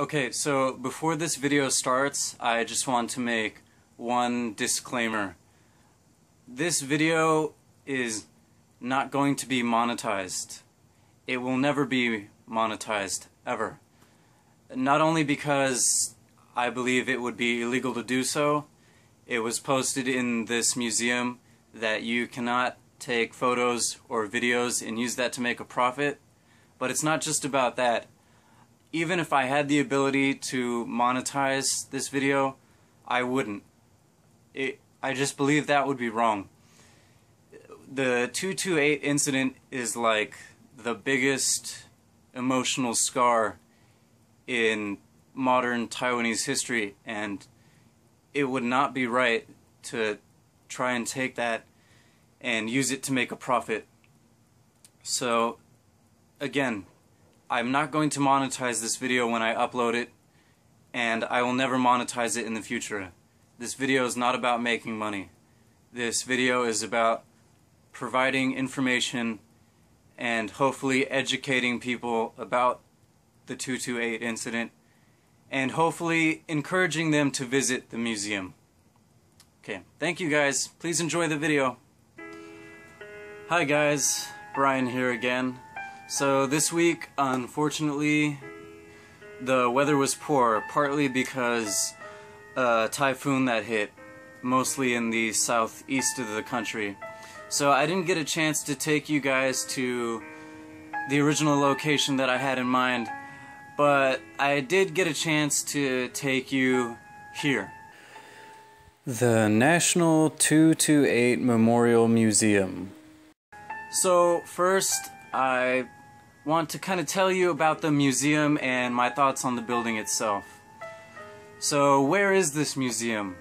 Okay, so before this video starts, I just want to make one disclaimer. This video is not going to be monetized. It will never be monetized, ever. Not only because I believe it would be illegal to do so, it was posted in this museum that you cannot take photos or videos and use that to make a profit. But it's not just about that. Even if I had the ability to monetize this video, I wouldn't. I just believe that would be wrong. The 228 incident is like the biggest emotional scar in modern Taiwanese history, and it would not be right to try and take that and use it to make a profit. So, again, I'm not going to monetize this video when I upload it, and I will never monetize it in the future. This video is not about making money. This video is about providing information and hopefully educating people about the 228 incident and hopefully encouraging them to visit the museum. Okay, thank you guys. Please enjoy the video. Hi guys, Brian here again. So this week, unfortunately, the weather was poor, partly because a typhoon that hit, mostly in the southeast of the country. So I didn't get a chance to take you guys to the original location that I had in mind, but I did get a chance to take you here. The National 228 Memorial Museum. So first, I want to kind of tell you about the museum and my thoughts on the building itself. So where is this museum?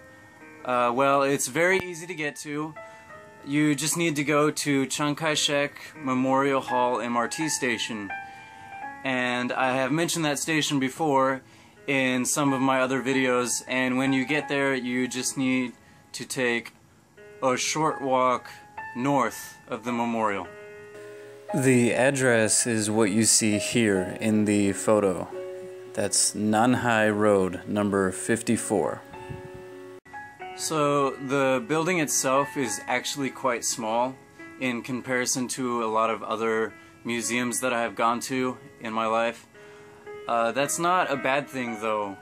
Well, it's very easy to get to. You just need to go to Chiang Kai-shek Memorial Hall MRT station. And I have mentioned that station before in some of my other videos, and when you get there you just need to take a short walk north of the memorial. The address is what you see here in the photo. That's Nan Hai Road, number 54. So the building itself is actually quite small in comparison to a lot of other museums that I have gone to in my life. That's not a bad thing though.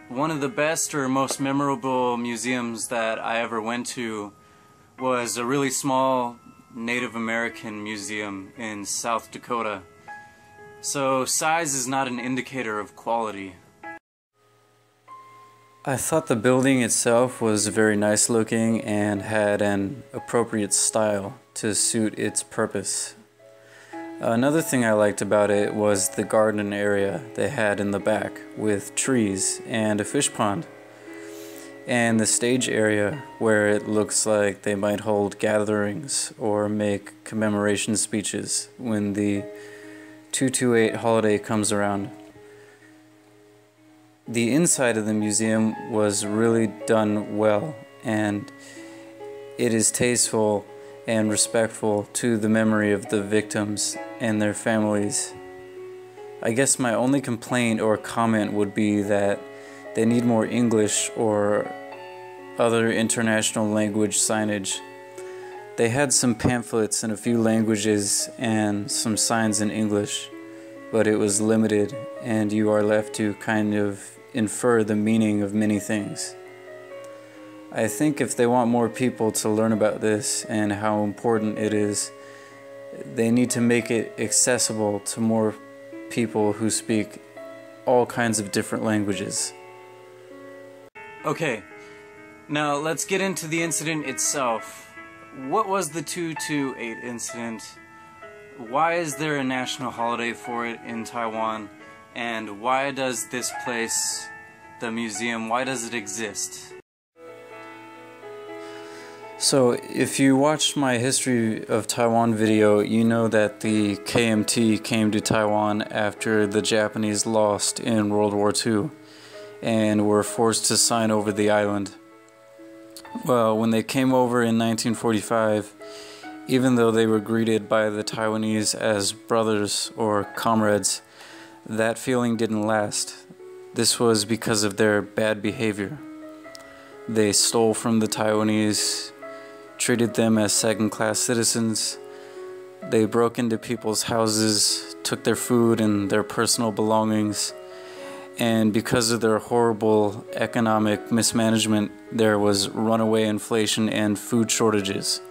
One of the best or most memorable museums that I ever went to was a really small Native American museum in South Dakota. So size is not an indicator of quality. I thought the building itself was very nice looking and had an appropriate style to suit its purpose. Another thing I liked about it was the garden area they had in the back with trees and a fish pond. And the stage area where it looks like they might hold gatherings or make commemoration speeches when the 228 holiday comes around. The inside of the museum was really done well, and it is tasteful and respectful to the memory of the victims and their families. I guess my only complaint or comment would be that they need more English or other international language signage. They had some pamphlets in a few languages and some signs in English, but it was limited and you are left to kind of infer the meaning of many things. I think if they want more people to learn about this and how important it is, they need to make it accessible to more people who speak all kinds of different languages. Okay, now let's get into the incident itself. What was the 228 incident? Why is there a national holiday for it in Taiwan? And why does this place, the museum, why does it exist? So if you watched my History of Taiwan video, you know that the KMT came to Taiwan after the Japanese lost in World War II and were forced to sign over the island. Well, when they came over in 1945, even though they were greeted by the Taiwanese as brothers or comrades, that feeling didn't last. This was because of their bad behavior. They stole from the Taiwanese, treated them as second-class citizens. They broke into people's houses, took their food and their personal belongings, and because of their horrible economic mismanagement, there was runaway inflation and food shortages.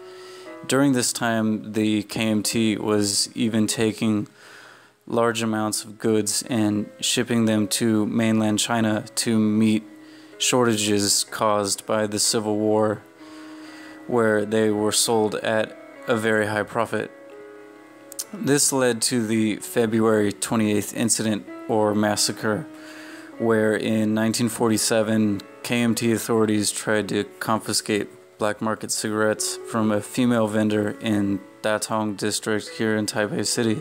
During this time, the KMT was even taking large amounts of goods and shipping them to mainland China to meet shortages caused by the Civil War, where they were sold at a very high profit. This led to the February 28th incident or massacre, where in 1947 KMT authorities tried to confiscate black market cigarettes from a female vendor in Datong district here in Taipei City.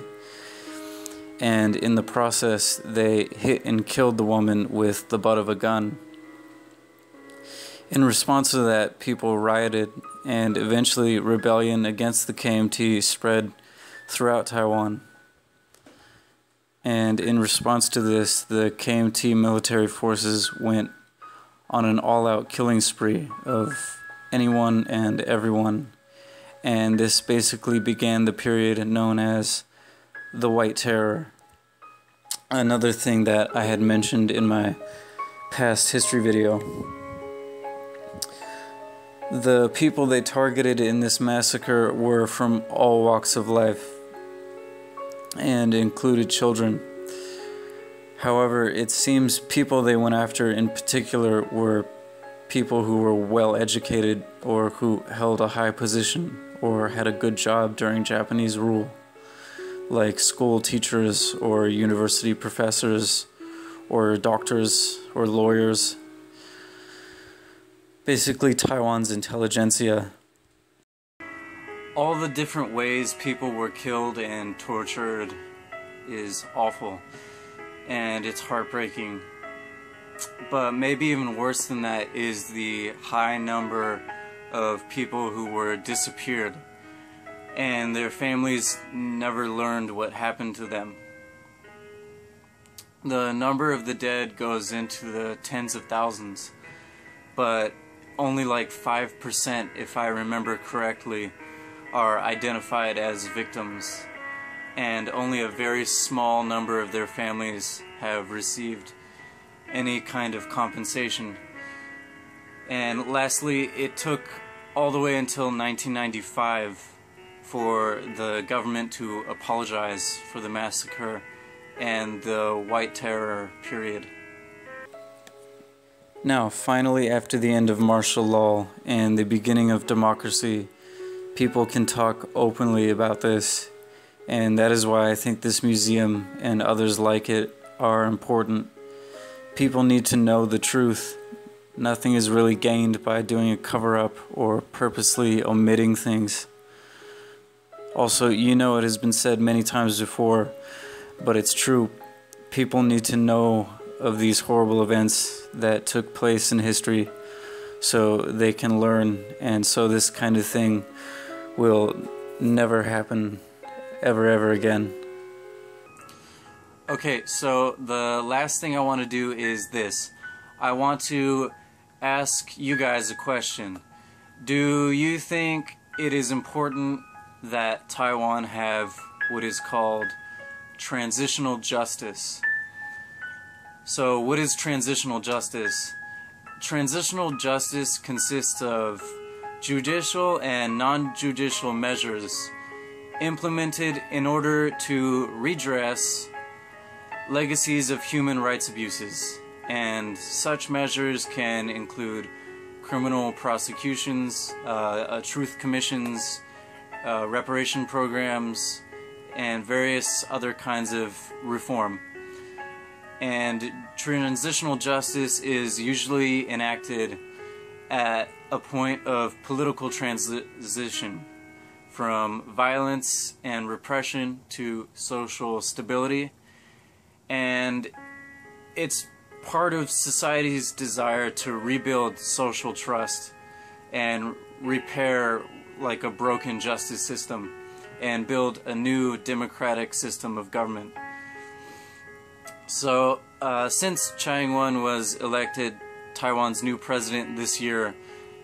And in the process, they hit and killed the woman with the butt of a gun. In response to that, people rioted, and eventually rebellion against the KMT spread throughout Taiwan. And in response to this, the KMT military forces went on an all-out killing spree of anyone and everyone. And this basically began the period known as the White Terror. Another thing that I had mentioned in my past history video. The people they targeted in this massacre were from all walks of life and included children. However, it seems people they went after in particular were people who were well educated or who held a high position or had a good job during Japanese rule, like school teachers or university professors or doctors or lawyers. Basically, Taiwan's intelligentsia. All the different ways people were killed and tortured is awful, and it's heartbreaking. But maybe even worse than that is the high number of people who were disappeared, and their families never learned what happened to them. The number of the dead goes into the tens of thousands, but only like 5%, if I remember correctly, are identified as victims, and only a very small number of their families have received any kind of compensation. And lastly, it took all the way until 1995 for the government to apologize for the massacre and the White Terror period. Now, finally, after the end of martial law and the beginning of democracy, people can talk openly about this, and that is why I think this museum and others like it are important. People need to know the truth. Nothing is really gained by doing a cover-up or purposely omitting things. Also, you know, it has been said many times before, but it's true. People need to know of these horrible events that took place in history so they can learn, and so this kind of thing will never happen ever again. Okay, so the last thing I want to do is this. I want to ask you guys a question. Do you think it is important that Taiwan have what is called transitional justice? So what is transitional justice? Transitional justice consists of judicial and non-judicial measures implemented in order to redress legacies of human rights abuses, and such measures can include criminal prosecutions, truth commissions, reparation programs, and various other kinds of reform. And transitional justice is usually enacted at a point of political transition from violence and repression to social stability, and it's part of society's desire to rebuild social trust and repair like a broken justice system and build a new democratic system of government. So Since Tsai was elected Taiwan's new president this year,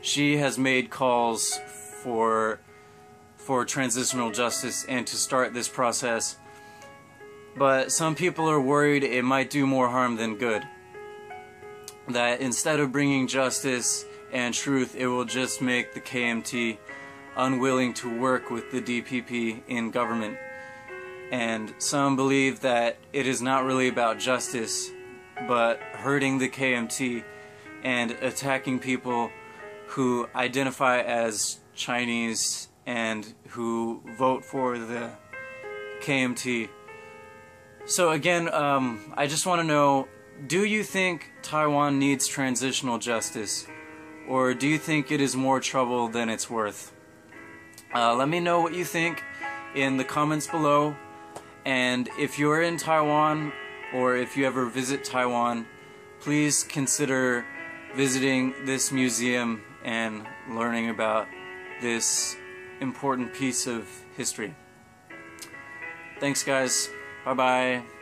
she has made calls for transitional justice and to start this process. But some people are worried it might do more harm than good. That instead of bringing justice and truth, it will just make the KMT unwilling to work with the DPP in government. And some believe that it is not really about justice, but hurting the KMT and attacking people who identify as Chinese and who vote for the KMT. So again, I just want to know, do you think Taiwan needs transitional justice? Or do you think it is more trouble than it's worth? Let me know what you think in the comments below. And if you're in Taiwan, or if you ever visit Taiwan, please consider visiting this museum and learning about this important piece of history. Thanks guys. Bye bye.